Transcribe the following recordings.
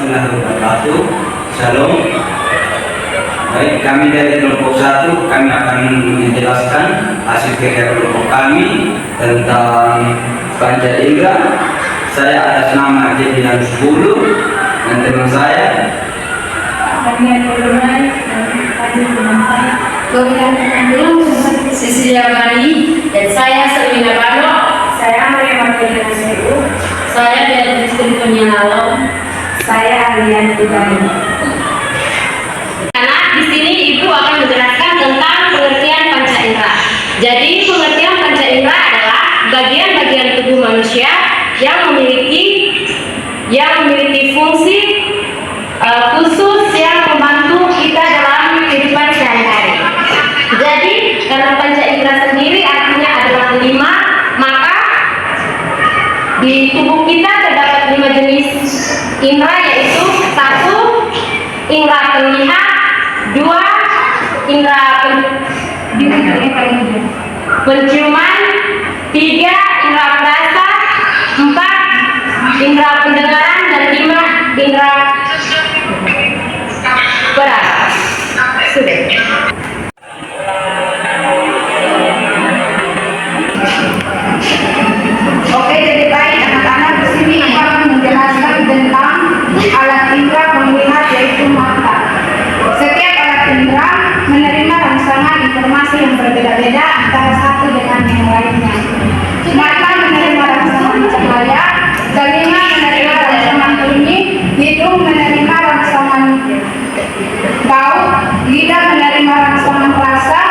warahmatullahi wabarakatuh. Shalom. Baik, kami dari kelompok 1, kami akan menjelaskan hasil kerja kelompok kami tentang panca indera. Saya atas nama Jadian 10 dan teman saya Cecilia Bani, dan saya Selina Bano. Saya Maria Martina Seru. Saya dari Distrik Penyalalo. Saya Alian Bani. Karena di sini Ibu akan menjelaskan tentang pengertian panca indera. Jadi pengertian panca indera adalah bagian-bagian tubuh manusia yang memiliki fungsi khusus yang membantu kita dalam kehidupan sehari-hari. Jadi karena panca indera sendiri artinya adalah 5, maka di tubuh kita terdapat 5 jenis indera, yaitu 1 indera penglihat, 2 indera penciuman, 3 indera perasa, 4 indera pendengaran, dan 5 indera perasa. Sudah. Oke, jadi baik anak-anak, di sini aku akan menjelaskan tentang alat indera penglihat, yaitu mata. Setiap alat indera menerima rangsangan informasi yang berbeda-beda antara satu dengan yang lainnya. Mata menerima rangsangan cahaya, telinga menerima rangsangan bunyi, hidung menerima rangsangan bau, lidah menerima rangsangan rasa,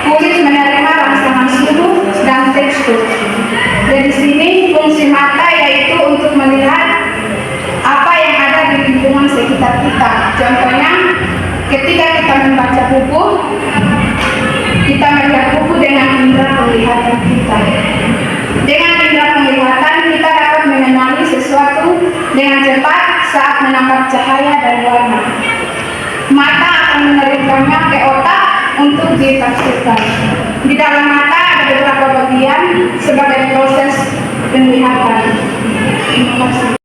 kulit menerima rangsangan suhu dan tekstur. Dari sini fungsi mata yaitu untuk melihat apa yang ada di lingkungan sekitar kita. Contohnya, ketika kita membaca buku, kita melihat buku dengan indera penglihatan kita. Dengan indera penglihatan kita dapat mengenali sesuatu dengan cepat saat menangkap cahaya dan warna. Mata akan mengirimkannya ke otak untuk ditafsirkan. Di dalam mata ada beberapa bagian sebagai proses penglihatan. Terima kasih.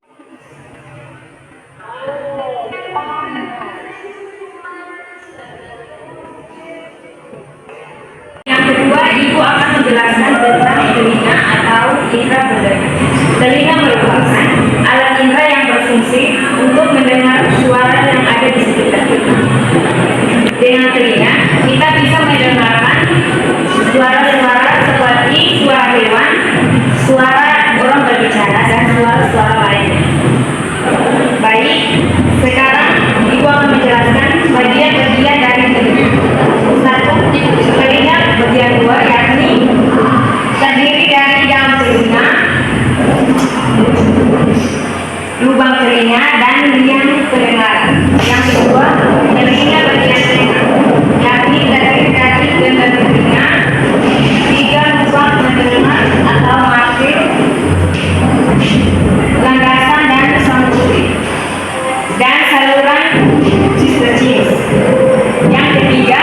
Yang kedua, Ibu akan menjelaskan tentang telinga atau indera pendengar. Telinga merupakan alat indera yang berfungsi untuk mendengar suara yang ada di sekitar kita. Dengan telinga, kita bisa mendengarkan suara-suara seperti suara hewan, suara orang berbicara, dan suara-suara lainnya. Baik, sekarang Ibu akan menjelaskan bagian-bagian dari telinga. 1. Telinga bagian luar, yakni terdiri dari dalam telinga, lubang telinga, dan liang pendengaran. Yang kedua, telinga bagian tengah, yakni terdiri dari gendang telinga, 3 lubang pendengar atau margin, landasan dan sambungan, dan saluran sistem. Yang ketiga,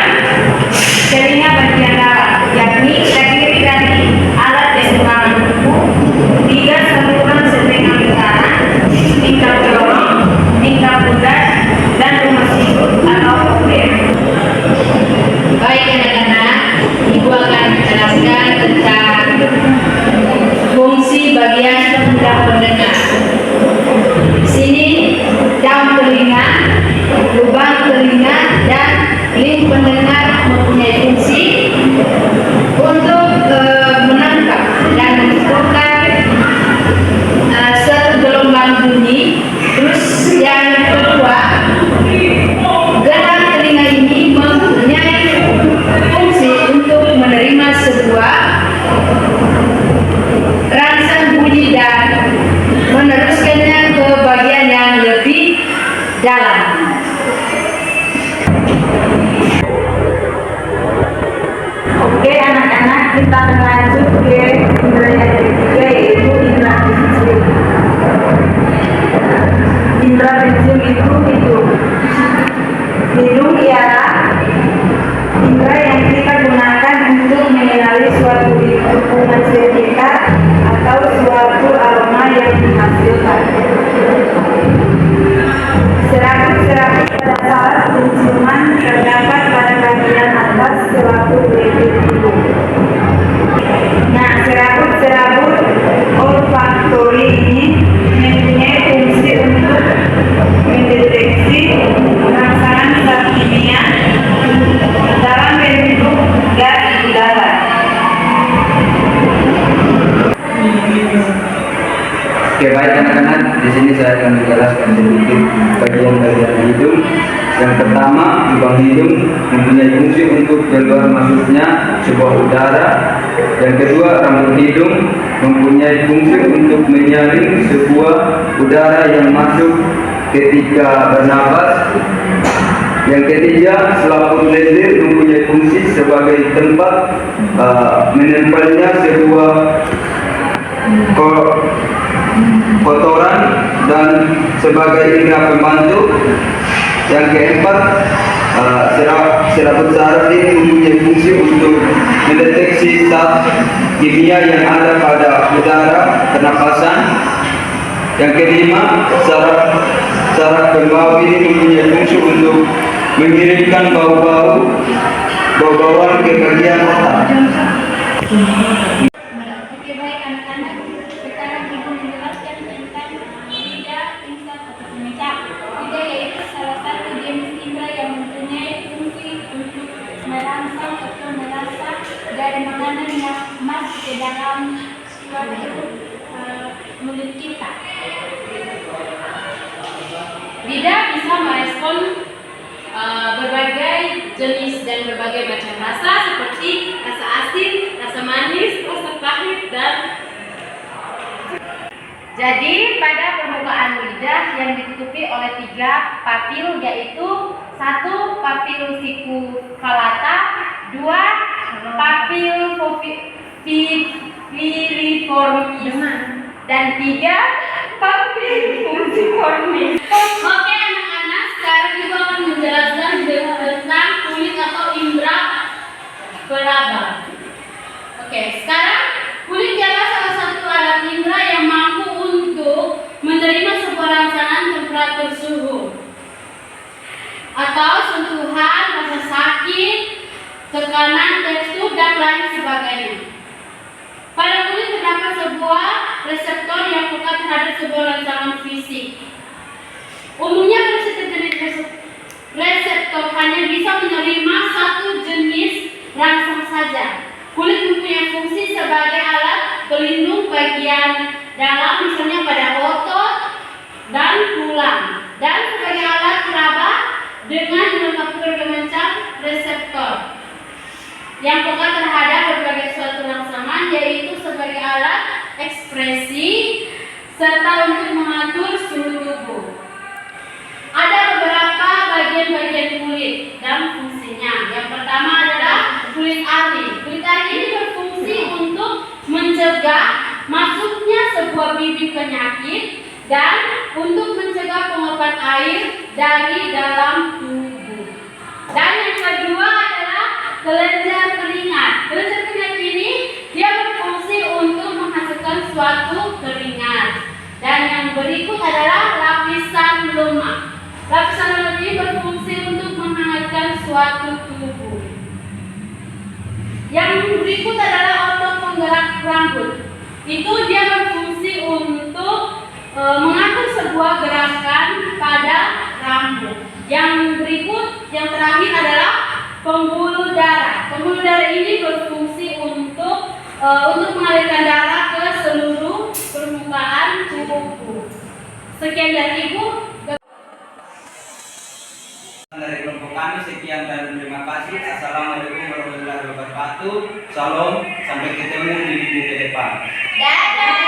telinga bagian dalam, yakni terdiri dari alat keseimbangan tubuh, 3 saluran setengah lingkaran, tingkap dorong, tingkap pundak, dan rumah sikut atau kulit. Baik anak-anak, Ibu akan menjelaskan tentang fungsi bagian indera pendengar. Di sini daun telinga, lubang telinga, dan link pendengar mempunyai fungsi untuk menangkap dan menentukan satu gelombang bunyi. Terus yang kedua, gendang telinga ini mempunyai fungsi untuk menerima sebuah rangsang bunyi dan meneruskan Baik anak-anak, di sini saya akan menjelaskan sedikit bagian-bagian hidung. Yang pertama, lubang hidung mempunyai fungsi untuk keluar masuknya sebuah udara. Yang kedua, rambut hidung mempunyai fungsi untuk menyaring sebuah udara yang masuk ketika bernapas. Yang ketiga, selaput lendir mempunyai fungsi sebagai tempat menempelnya sebuah kotoran dan sebagai indera pembantu. Yang keempat, serabut saraf ini mempunyai fungsi untuk mendeteksi zat kimia yang ada pada udara pernapasan. Yang kelima, saraf pembau ini mempunyai fungsi untuk mengirimkan bau-bauan ke bagian otak. Oke, baik anak-anak, sekarang ibu menjelaskan tentang lidah, insang atau pencak. Lidah yaitu salah satu jenis indera yang mempunyai fungsi untuk merangsang atau merasa dari makanan yang masuk ke dalam mulut kita. Lidah bisa merespon berbagai jenis dan berbagai macam rasa seperti rasa asin, rasa manis, rasa pahit, dan jadi pada permukaan lidah yang ditutupi oleh 3 papil, yaitu 1 papil sicuvallata, 2 papil filiformis, dan 3 papil fusiformis. Oke anak-anak, sekarang ibu akan menjelaskan tentang kulit atau indera peraba. Oke, sekarang kulit adalah salah satu alat indera yang mampu untuk menerima sebuah rangsangan temperatur suhu atau sentuhan, rasa sakit, tekanan, tekstur, dan lain sebagainya. Pada kulit terdapat sebuah reseptor yang peka terhadap sebuah rangsangan fisik. Umumnya pada setiap jenis reseptor hanya bisa menerima satu jenis rangsang saja. Kulit mempunyai fungsi sebagai alat pelindung bagian dalam, misalnya pada otot dan tulang, dan sebagai alat peraba dengan dilengkapi berbagai macam reseptor yang peka terhadap berbagai suatu rangsangan, yaitu sebagai alat ekspresi serta untuk mengatur suhu tubuh. Ada beberapa bagian-bagian kulit dan fungsinya. Yang pertama adalah kulit ari. Kulit ari ini berfungsi untuk mencegah masuknya sebuah bibit penyakit dan untuk mencegah penguapan air dari dalam tubuh. Dan yang kedua adalah kelenjar keringat. Kelenjar keringat ini dia berfungsi untuk menghasilkan suatu keringat. Dan yang berikut adalah lapisan lemak. Lapisan lemak ini berfungsi untuk menghangatkan suatu tubuh. Yang berikut adalah otot penggerak rambut. Itu dia berfungsi untuk mengatur sebuah gerakan pada rambut. Yang berikut, yang terakhir adalah pembuluh darah. Pembuluh darah ini berfungsi untuk mengalirkan darah ke seluruh permukaan tubuh. Sekian dari Ibu. Dari kelompok kami sekian dan terima kasih. Assalamualaikum warahmatullahi wabarakatuh. Salam, sampai ketemu di minggu ke depan. Dadah.